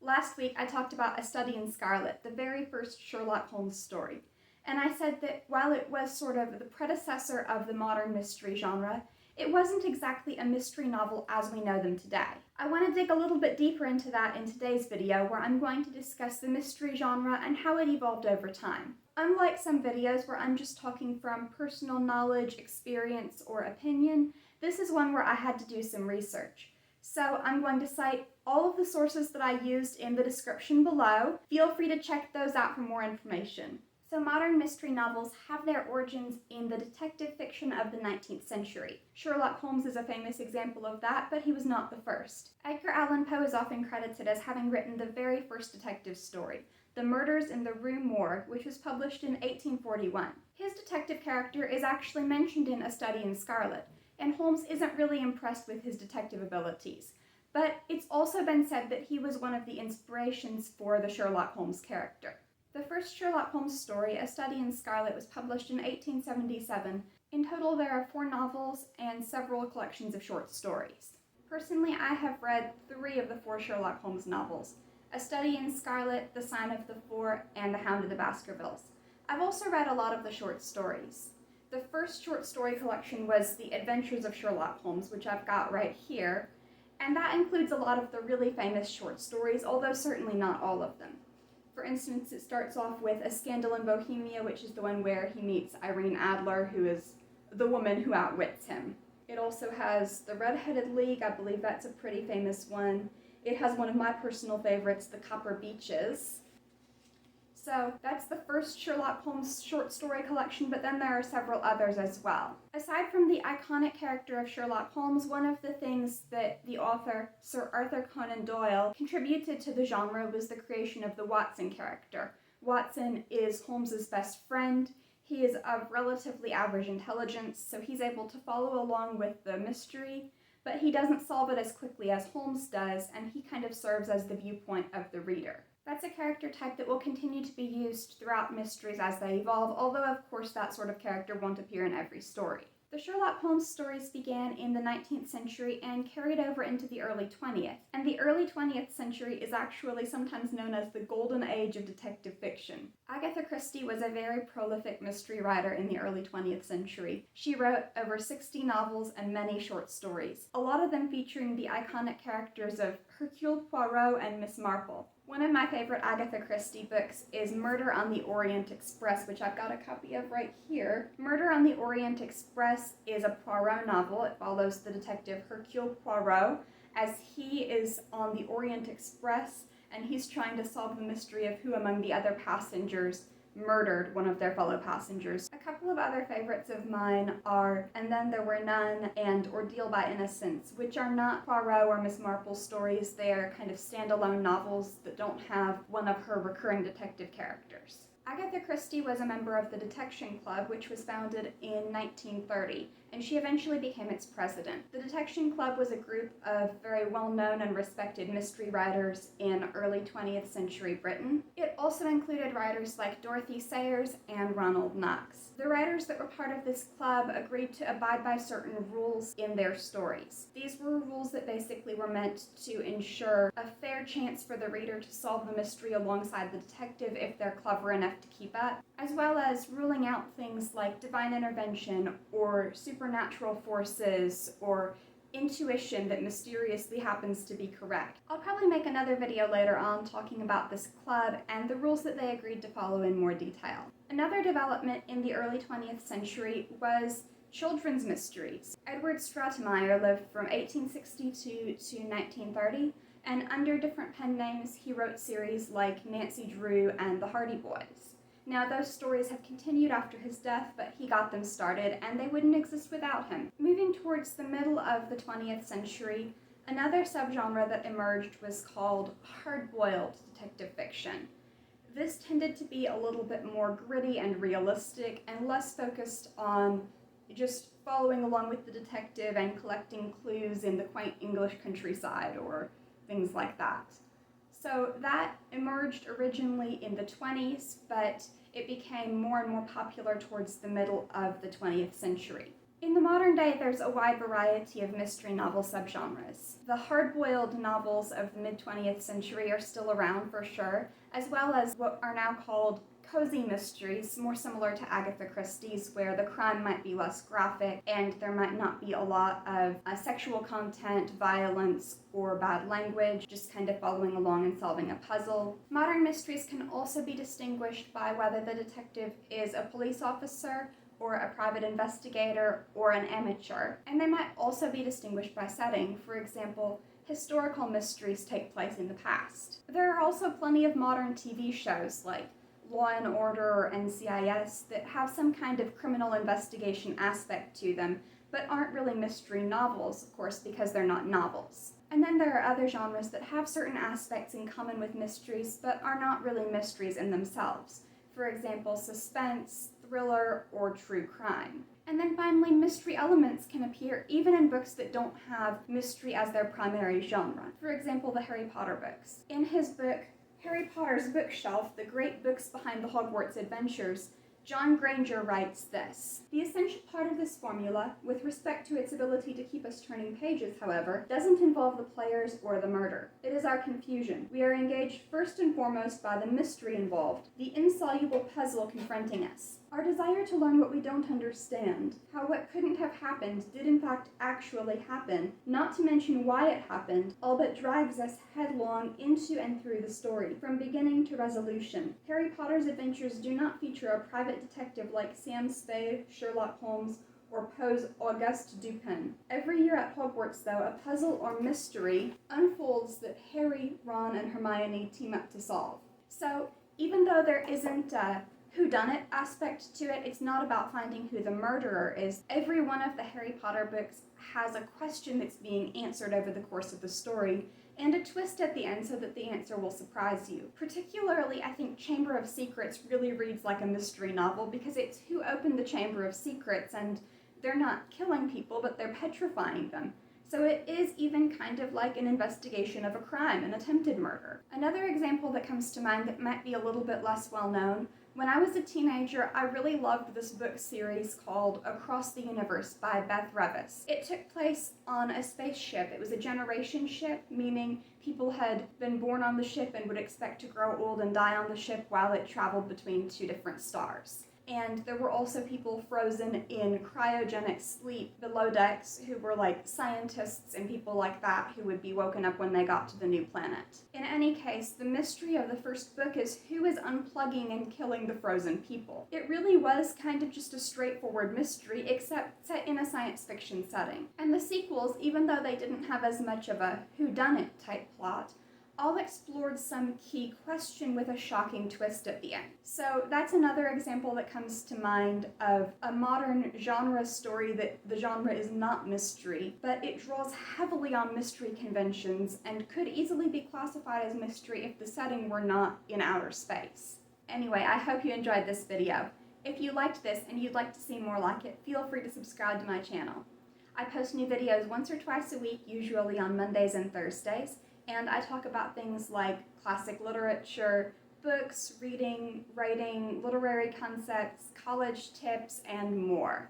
Last week I talked about A Study in Scarlet, the very first Sherlock Holmes story, and I said that while it was sort of the predecessor of the modern mystery genre, it wasn't exactly a mystery novel as we know them today. I want to dig a little bit deeper into that in today's video, where I'm going to discuss the mystery genre and how it evolved over time. Unlike some videos where I'm just talking from personal knowledge, experience, or opinion, this is one where I had to do some research. So I'm going to cite all of the sources that I used in the description below. Feel free to check those out for more information. So modern mystery novels have their origins in the detective fiction of the 19th century. Sherlock Holmes is a famous example of that, but he was not the first. Edgar Allan Poe is often credited as having written the very first detective story, The Murders in the Rue Morgue, which was published in 1841. His detective character is actually mentioned in A Study in Scarlet, and Holmes isn't really impressed with his detective abilities. But it's also been said that he was one of the inspirations for the Sherlock Holmes character. The first Sherlock Holmes story, A Study in Scarlet, was published in 1877. In total, there are 4 novels and several collections of short stories. Personally, I have read 3 of the 4 Sherlock Holmes novels: A Study in Scarlet, The Sign of the Four, and The Hound of the Baskervilles. I've also read a lot of the short stories. The first short story collection was The Adventures of Sherlock Holmes, which I've got right here, and that includes a lot of the really famous short stories, although certainly not all of them. For instance, it starts off with A Scandal in Bohemia, which is the one where he meets Irene Adler, who is the woman who outwits him. It also has The Red-Headed League. I believe that's a pretty famous one. It has one of my personal favorites, The Copper Beeches. So that's the first Sherlock Holmes short story collection, but then there are several others as well. Aside from the iconic character of Sherlock Holmes, one of the things that the author, Sir Arthur Conan Doyle, contributed to the genre was the creation of the Watson character. Watson is Holmes's best friend. He is of relatively average intelligence, so he's able to follow along with the mystery, but he doesn't solve it as quickly as Holmes does, and he kind of serves as the viewpoint of the reader. That's a character type that will continue to be used throughout mysteries as they evolve, although of course that sort of character won't appear in every story. The Sherlock Holmes stories began in the 19th century and carried over into the early 20th, and the early 20th century is actually sometimes known as the golden age of detective fiction. Agatha Christie was a very prolific mystery writer in the early 20th century. She wrote over 60 novels and many short stories, a lot of them featuring the iconic characters of Hercule Poirot and Miss Marple. One of my favorite Agatha Christie books is Murder on the Orient Express, which I've got a copy of right here. Murder on the Orient Express is a Poirot novel. It follows the detective Hercule Poirot as he is on the Orient Express and he's trying to solve the mystery of who among the other passengers murdered one of their fellow passengers. A couple of other favorites of mine are And Then There Were None and Ordeal by Innocence, which are not Poirot or Miss Marple stories. They are kind of standalone novels that don't have one of her recurring detective characters. Agatha Christie was a member of the Detection Club, which was founded in 1930, and she eventually became its president. The Detection Club was a group of very well-known and respected mystery writers in early 20th century Britain. It also included writers like Dorothy Sayers and Ronald Knox. The writers that were part of this club agreed to abide by certain rules in their stories. These were rules that basically were meant to ensure a fair chance for the reader to solve the mystery alongside the detective if they're clever enough to keep at, as well as ruling out things like divine intervention or supernatural forces or intuition that mysteriously happens to be correct. I'll probably make another video later on talking about this club and the rules that they agreed to follow in more detail. Another development in the early 20th century was children's mysteries. Edward Stratemeyer lived from 1862 to 1930, and under different pen names he wrote series like Nancy Drew and The Hardy Boys. Now, those stories have continued after his death, but he got them started, and they wouldn't exist without him. Moving towards the middle of the 20th century, another subgenre that emerged was called hard-boiled detective fiction. This tended to be a little bit more gritty and realistic, and less focused on just following along with the detective and collecting clues in the quaint English countryside or things like that. So that emerged originally in the 20s, but it became more and more popular towards the middle of the 20th century. In the modern day, there's a wide variety of mystery novel subgenres. The hard-boiled novels of the mid-20th century are still around for sure, as well as what are now called cozy mysteries, more similar to Agatha Christie's, where the crime might be less graphic and there might not be a lot of sexual content, violence, or bad language, just kind of following along and solving a puzzle. Modern mysteries can also be distinguished by whether the detective is a police officer or a private investigator or an amateur, and they might also be distinguished by setting. For example, historical mysteries take place in the past. There are also plenty of modern TV shows like Law and Order or NCIS that have some kind of criminal investigation aspect to them, but aren't really mystery novels, of course, because they're not novels. And then there are other genres that have certain aspects in common with mysteries, but are not really mysteries in themselves. For example, suspense, thriller, or true crime. And then finally, mystery elements can appear even in books that don't have mystery as their primary genre. For example, the Harry Potter books. In his book, Harry Potter's Bookshelf, The Great Books Behind the Hogwarts Adventures, John Granger writes this: "The essential part of this formula, with respect to its ability to keep us turning pages, however, doesn't involve the players or the murder. It is our confusion. We are engaged first and foremost by the mystery involved, the insoluble puzzle confronting us. Our desire to learn what we don't understand, how what couldn't have happened did in fact actually happen, not to mention why it happened, all but drags us headlong into and through the story, from beginning to resolution. Harry Potter's adventures do not feature a private detective like Sam Spade, Sherlock Holmes, or Poe's Auguste Dupin. Every year at Hogwarts, though, a puzzle or mystery unfolds that Harry, Ron, and Hermione team up to solve." So, even though there isn't a whodunit aspect to it, it's not about finding who the murderer is. Every one of the Harry Potter books has a question that's being answered over the course of the story, and a twist at the end so that the answer will surprise you. Particularly, I think Chamber of Secrets really reads like a mystery novel because it's who opened the Chamber of Secrets, and they're not killing people, but they're petrifying them. So it is even kind of like an investigation of a crime, an attempted murder. Another example that comes to mind that might be a little bit less well known: when I was a teenager, I really loved this book series called Across the Universe by Beth Revis. It took place on a spaceship. It was a generation ship, meaning people had been born on the ship and would expect to grow old and die on the ship while it traveled between two different stars. And there were also people frozen in cryogenic sleep below decks who were like scientists and people like that who would be woken up when they got to the new planet. In any case, the mystery of the first book is who is unplugging and killing the frozen people. It really was kind of just a straightforward mystery, except set in a science fiction setting. And the sequels, even though they didn't have as much of a whodunit type plot, all explored some key question with a shocking twist at the end. So that's another example that comes to mind of a modern genre story that the genre is not mystery, but it draws heavily on mystery conventions and could easily be classified as mystery if the setting were not in outer space. Anyway, I hope you enjoyed this video. If you liked this and you'd like to see more like it, feel free to subscribe to my channel. I post new videos once or twice a week, usually on Mondays and Thursdays, and I talk about things like classic literature, books, reading, writing, literary concepts, college tips, and more.